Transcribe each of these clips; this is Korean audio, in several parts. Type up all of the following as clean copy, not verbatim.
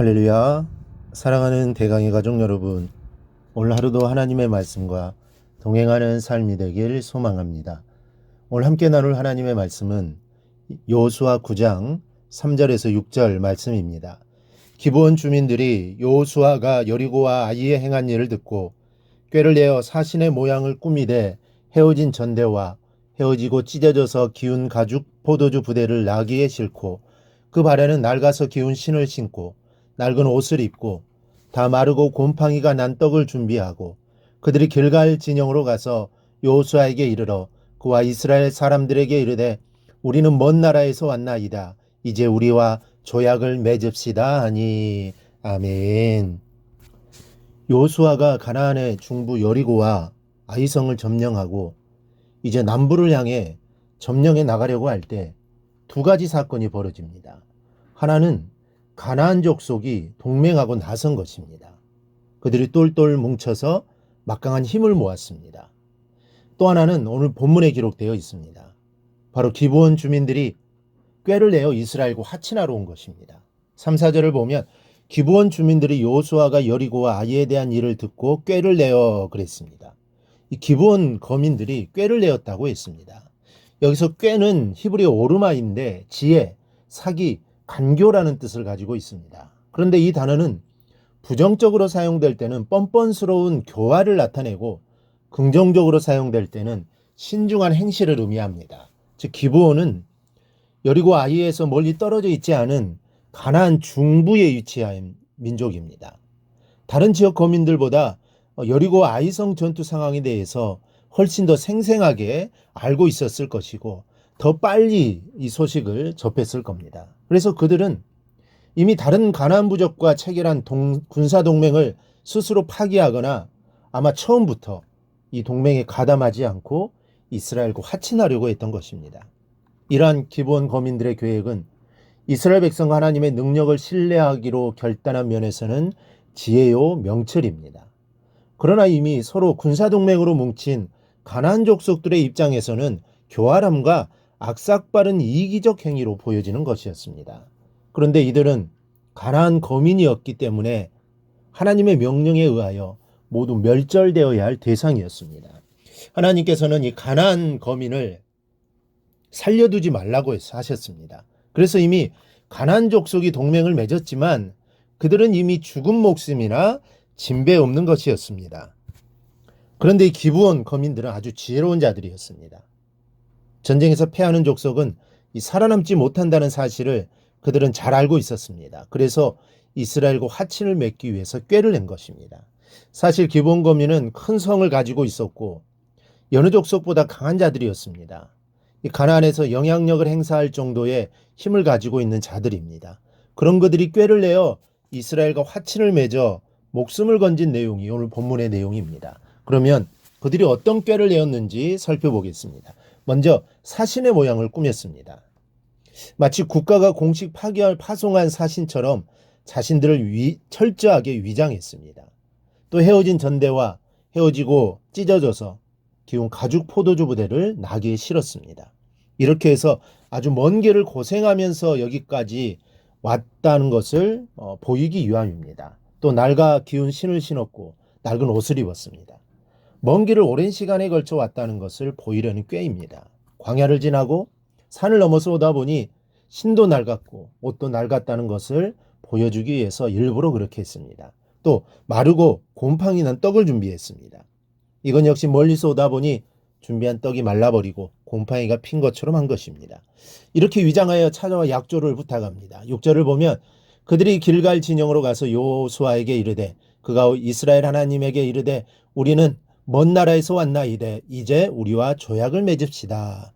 할렐루야. 사랑하는 대강의 가족 여러분, 오늘 하루도 하나님의 말씀과 동행하는 삶이 되길 소망합니다. 오늘 함께 나눌 하나님의 말씀은 여호수아 9장 3절에서 6절 말씀입니다. 기브온 주민들이 여호수아가 여리고와 아이에 행한 일을 듣고 꾀를 내어 사신의 모양을 꾸미되 헤어진 전대와 헤어지고 찢어져서 기운 가죽 포도주 부대를 나귀에 싣고 그 발에는 낡아서 기운 신을 신고 낡은 옷을 입고 다 마르고 곰팡이가 난 떡을 준비하고 그들이 길갈 진영으로 가서 여호수아에게 이르러 그와 이스라엘 사람들에게 이르되 우리는 먼 나라에서 왔나이다. 이제 우리와 조약을 맺읍시다 하니. 아멘. 여호수아가 가나안의 중부 여리고와 아이성을 점령하고 이제 남부를 향해 점령해 나가려고 할 때 두 가지 사건이 벌어집니다. 하나는 가나안 족속이 동맹하고 나선 것입니다. 그들이 똘똘 뭉쳐서 막강한 힘을 모았습니다. 또 하나는 오늘 본문에 기록되어 있습니다. 바로 기브온 주민들이 꾀를 내어 이스라엘과 화친하러 온 것입니다. 3, 4절을 보면 기브온 주민들이 여호수아가 여리고와 아이에 대한 일을 듣고 꾀를 내어 그랬습니다. 이 기브온 거민들이 꾀를 내었다고 했습니다. 여기서 꾀는 히브리어 오르마인데 지혜, 사기, 간교라는 뜻을 가지고 있습니다. 그런데 이 단어는 부정적으로 사용될 때는 뻔뻔스러운 교활을 나타내고 긍정적으로 사용될 때는 신중한 행실을 의미합니다. 즉 기브온은 여리고 아이에서 멀리 떨어져 있지 않은 가나안 중부에 위치한 민족입니다. 다른 지역 거민들보다 여리고 아이성 전투 상황에 대해서 훨씬 더 생생하게 알고 있었을 것이고 더 빨리 이 소식을 접했을 겁니다. 그래서 그들은 이미 다른 가나안 부족과 체결한 군사 동맹을 스스로 파기하거나 아마 처음부터 이 동맹에 가담하지 않고 이스라엘과 화친하려고 했던 것입니다. 이러한 기브온 거민들의 계획은 이스라엘 백성 하나님의 능력을 신뢰하기로 결단한 면에서는 지혜요 명철입니다. 그러나 이미 서로 군사동맹으로 뭉친 가나안 족속들의 입장에서는 교활함과 악삭빠른 이기적 행위로 보여지는 것이었습니다. 그런데 이들은 가나안 거민이었기 때문에 하나님의 명령에 의하여 모두 멸절되어야 할 대상이었습니다. 하나님께서는 이 가나안 거민을 살려두지 말라고 하셨습니다. 그래서 이미 가나안 족속이 동맹을 맺었지만 그들은 이미 죽은 목숨이나 진배 없는 것이었습니다. 그런데 이 기브온 거민들은 아주 지혜로운 자들이었습니다. 전쟁에서 패하는 족속은 이 살아남지 못한다는 사실을 그들은 잘 알고 있었습니다. 그래서 이스라엘과 화친을 맺기 위해서 꾀를 낸 것입니다. 사실 기브온 거민은 큰 성을 가지고 있었고 여느 족속보다 강한 자들이었습니다. 이 가나안에서 영향력을 행사할 정도의 힘을 가지고 있는 자들입니다. 그런 그들이 꾀를 내어 이스라엘과 화친을 맺어 목숨을 건진 내용이 오늘 본문의 내용입니다. 그러면 그들이 어떤 꾀를 내었는지 살펴보겠습니다. 먼저 사신의 모양을 꾸몄습니다. 마치 국가가 공식 파송한 사신처럼 자신들을 철저하게 위장했습니다. 또 헤어진 전대와 헤어지고 찢어져서 기운 가죽 포도주 부대를 나귀에 실었습니다. 이렇게 해서 아주 먼 길을 고생하면서 여기까지 왔다는 것을 보이기 위함입니다. 또 낡아 기운 신을 신었고 낡은 옷을 입었습니다. 먼 길을 오랜 시간에 걸쳐 왔다는 것을 보이려는 꾀입니다. 광야를 지나고 산을 넘어서 오다 보니 신도 낡았고 옷도 낡았다는 것을 보여주기 위해서 일부러 그렇게 했습니다. 또 마르고 곰팡이 난 떡을 준비했습니다. 이건 역시 멀리서 오다 보니 준비한 떡이 말라버리고 곰팡이가 핀 것처럼 한 것입니다. 이렇게 위장하여 찾아와 약조를 부탁합니다. 6절을 보면 그들이 길갈 진영으로 가서 여호수아에게 이르되 그가 이스라엘 하나님에게 이르되 우리는 먼 나라에서 왔나이되 이제 우리와 조약을 맺읍시다.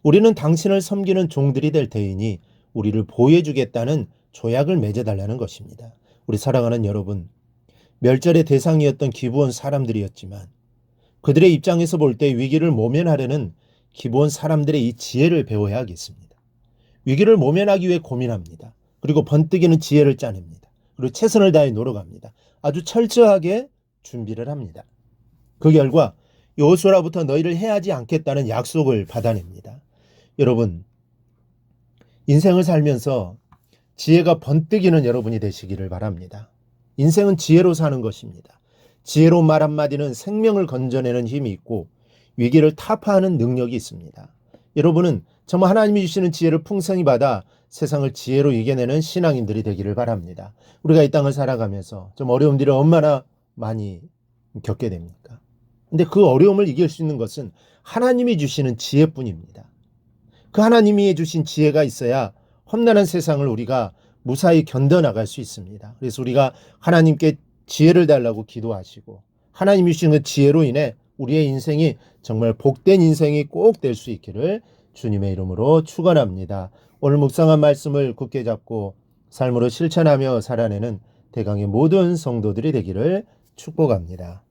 우리는 당신을 섬기는 종들이 될 테이니 우리를 보호해 주겠다는 조약을 맺어달라는 것입니다. 우리 사랑하는 여러분, 멸절의 대상이었던 기브온 사람들이었지만 그들의 입장에서 볼 때 위기를 모면하려는 기브온 사람들의 이 지혜를 배워야 하겠습니다. 위기를 모면하기 위해 고민합니다. 그리고 번뜩이는 지혜를 짜냅니다. 그리고 최선을 다해 노력합니다. 아주 철저하게 준비를 합니다. 그 결과 여호수아로부터 너희를 해하지 않겠다는 약속을 받아냅니다. 여러분, 인생을 살면서 지혜가 번뜩이는 여러분이 되시기를 바랍니다. 인생은 지혜로 사는 것입니다. 지혜로운 말 한마디는 생명을 건져내는 힘이 있고 위기를 타파하는 능력이 있습니다. 여러분은 정말 하나님이 주시는 지혜를 풍성히 받아 세상을 지혜로 이겨내는 신앙인들이 되기를 바랍니다. 우리가 이 땅을 살아가면서 좀 어려움들을 얼마나 많이 겪게 됩니까? 근데 그 어려움을 이길 수 있는 것은 하나님이 주시는 지혜뿐입니다. 그 하나님이 주신 지혜가 있어야 험난한 세상을 우리가 무사히 견뎌나갈 수 있습니다. 그래서 우리가 하나님께 지혜를 달라고 기도하시고 하나님이 주시는 그 지혜로 인해 우리의 인생이 정말 복된 인생이 꼭 될 수 있기를 주님의 이름으로 축원합니다. 오늘 묵상한 말씀을 굳게 잡고 삶으로 실천하며 살아내는 대강의 모든 성도들이 되기를 축복합니다.